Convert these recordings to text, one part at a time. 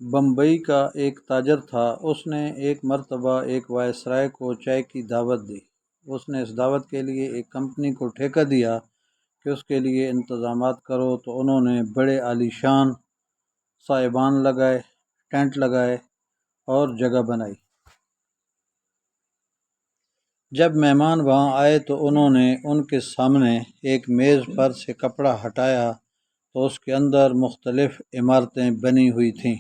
بمبئی کا ایک تاجر تھا۔ اس نے ایک مرتبہ ایک وائسرائے کو چائے کی دعوت دی۔ اس نے اس دعوت کے لیے ایک کمپنی کو ٹھیکہ دیا کہ اس کے لیے انتظامات کرو، تو انہوں نے بڑے عالی شان سائبان لگائے، ٹینٹ لگائے اور جگہ بنائی۔ جب مہمان وہاں آئے تو انہوں نے ان کے سامنے ایک میز پر سے کپڑا ہٹایا تو اس کے اندر مختلف عمارتیں بنی ہوئی تھیں۔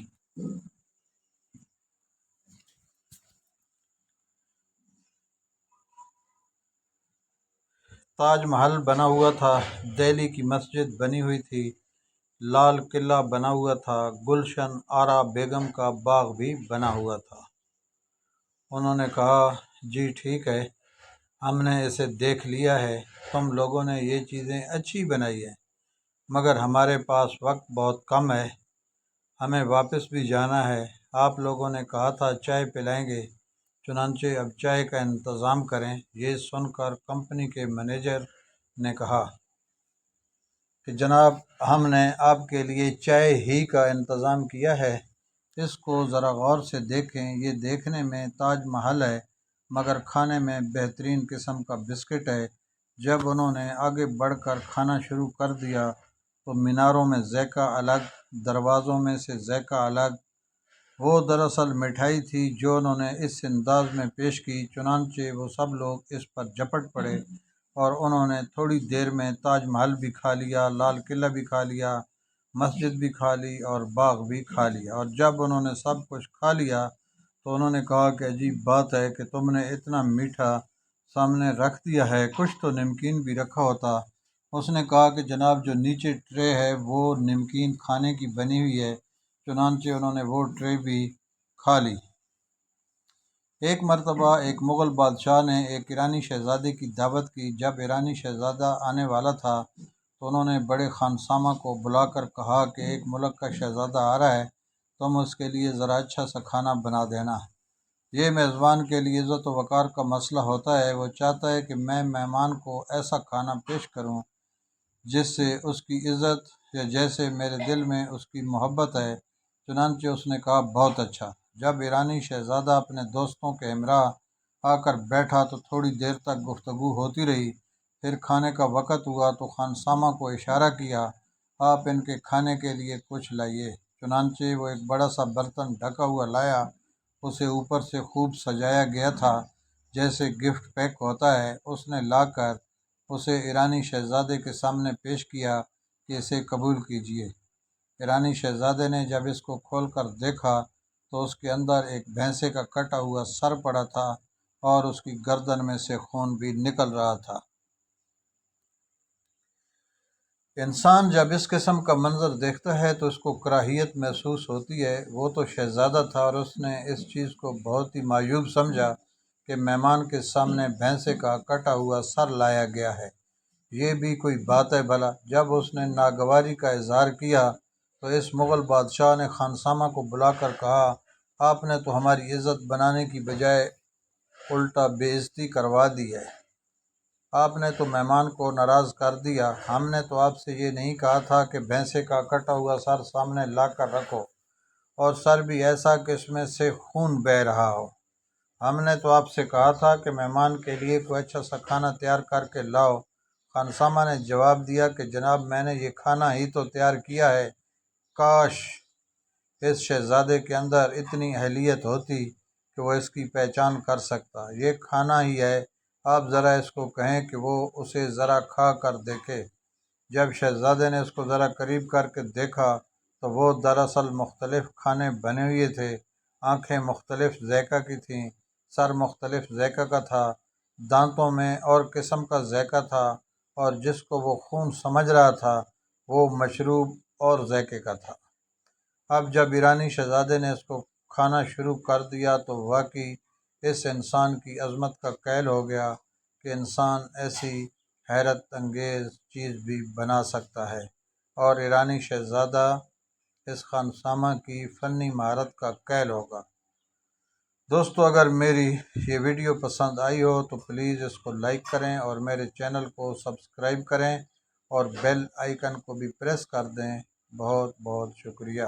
تاج محل بنا ہوا تھا، دہلی کی مسجد بنی ہوئی تھی، لال قلعہ بنا ہوا تھا، گلشن آرا بیگم کا باغ بھی بنا ہوا تھا۔ انہوں نے کہا، جی ٹھیک ہے، ہم نے اسے دیکھ لیا ہے، تم لوگوں نے یہ چیزیں اچھی بنائی ہیں، مگر ہمارے پاس وقت بہت کم ہے، ہمیں واپس بھی جانا ہے۔ آپ لوگوں نے کہا تھا چائے پلائیں گے، چنانچہ اب چائے کا انتظام کریں۔ یہ سن کر کمپنی کے مینیجر نے کہا کہ جناب، ہم نے آپ کے لیے چائے ہی کا انتظام کیا ہے، اس کو ذرا غور سے دیکھیں، یہ دیکھنے میں تاج محل ہے مگر کھانے میں بہترین قسم کا بسکٹ ہے۔ جب انہوں نے آگے بڑھ کر کھانا شروع کر دیا تو میناروں میں ذائقہ الگ، دروازوں میں سے ذائقہ الگ۔ وہ دراصل مٹھائی تھی جو انہوں نے اس انداز میں پیش کی، چنانچہ وہ سب لوگ اس پر جھپٹ پڑے اور انہوں نے تھوڑی دیر میں تاج محل بھی کھا لیا، لال قلعہ بھی کھا لیا، مسجد بھی کھا لی اور باغ بھی کھا لیا۔ اور جب انہوں نے سب کچھ کھا لیا تو انہوں نے کہا کہ عجیب بات ہے کہ تم نے اتنا میٹھا سامنے رکھ دیا ہے، کچھ تو نمکین بھی رکھا ہوتا۔ اس نے کہا کہ جناب، جو نیچے ٹرے ہے وہ نمکین کھانے کی بنی ہوئی ہے، چنانچہ انہوں نے وہ ٹرے بھی کھا لی۔ ایک مرتبہ ایک مغل بادشاہ نے ایک ایرانی شہزادے کی دعوت کی۔ جب ایرانی شہزادہ آنے والا تھا تو انہوں نے بڑے خانسامہ کو بلا کر کہا کہ ایک ملک کا شہزادہ آ رہا ہے، تم اس کے لیے ذرا اچھا سا کھانا بنا دینا۔ یہ میزبان کے لیے عزت و وقار کا مسئلہ ہوتا ہے، وہ چاہتا ہے کہ میں مہمان کو ایسا کھانا پیش کروں جس سے اس کی عزت یا جیسے میرے دل میں اس کی محبت ہے۔ چنانچہ اس نے کہا، بہت اچھا۔ جب ایرانی شہزادہ اپنے دوستوں کے ہمراہ آ کر بیٹھا تو تھوڑی دیر تک گفتگو ہوتی رہی۔ پھر کھانے کا وقت ہوا تو خانسامہ کو اشارہ کیا، آپ ان کے کھانے کے لیے کچھ لائیے۔ چنانچہ وہ ایک بڑا سا برتن ڈھکا ہوا لایا، اسے اوپر سے خوب سجایا گیا تھا جیسے گفٹ پیک ہوتا ہے۔ اس نے لا کر اسے ایرانی شہزادے کے سامنے پیش کیا کہ اسے قبول کیجیے۔ ایرانی شہزادے نے جب اس کو کھول کر دیکھا تو اس کے اندر ایک بھینسے کا کٹا ہوا سر پڑا تھا اور اس کی گردن میں سے خون بھی نکل رہا تھا۔ انسان جب اس قسم کا منظر دیکھتا ہے تو اس کو کراہیت محسوس ہوتی ہے۔ وہ تو شہزادہ تھا اور اس نے اس چیز کو بہت ہی معیوب سمجھا کہ مہمان کے سامنے بھینسے کا کٹا ہوا سر لایا گیا ہے، یہ بھی کوئی بات ہے بھلا۔ جب اس نے ناگواری کا اظہار کیا تو اس مغل بادشاہ نے خانسامہ کو بلا کر کہا، آپ نے تو ہماری عزت بنانے کی بجائے الٹا بے عزتی کروا دی ہے، آپ نے تو مہمان کو ناراض کر دیا۔ ہم نے تو آپ سے یہ نہیں کہا تھا کہ بھینسے کا کٹا ہوا سر سامنے لا کر رکھو، اور سر بھی ایسا کہ اس میں سے خون بہہ رہا ہو۔ ہم نے تو آپ سے کہا تھا کہ مہمان کے لیے کوئی اچھا سا کھانا تیار کر کے لاؤ۔ خانسامہ نے جواب دیا کہ جناب، میں نے یہ کھانا ہی تو تیار کیا ہے، کاش اس شہزادے کے اندر اتنی اہلیت ہوتی کہ وہ اس کی پہچان کر سکتا، یہ کھانا ہی ہے، آپ ذرا اس کو کہیں کہ وہ اسے ذرا کھا کر دیکھے۔ جب شہزادے نے اس کو ذرا قریب کر کے دیکھا تو وہ دراصل مختلف کھانے بنے ہوئے تھے، آنکھیں مختلف ذائقہ کی تھیں، سر مختلف ذائقہ کا تھا، دانتوں میں اور قسم کا ذائقہ تھا، اور جس کو وہ خون سمجھ رہا تھا وہ مشروب اور ذائقے کا تھا۔ اب جب ایرانی شہزادے نے اس کو کھانا شروع کر دیا تو واقعی اس انسان کی عظمت کا قائل ہو گیا کہ انسان ایسی حیرت انگیز چیز بھی بنا سکتا ہے، اور ایرانی شہزادہ اس خانسامہ کی فنی مہارت کا قائل ہوگا۔ دوستو، اگر میری یہ ویڈیو پسند آئی ہو تو پلیز اس کو لائک کریں اور میرے چینل کو سبسکرائب کریں اور بیل آئیکن کو بھی پریس کر دیں۔ بہت بہت شکریہ۔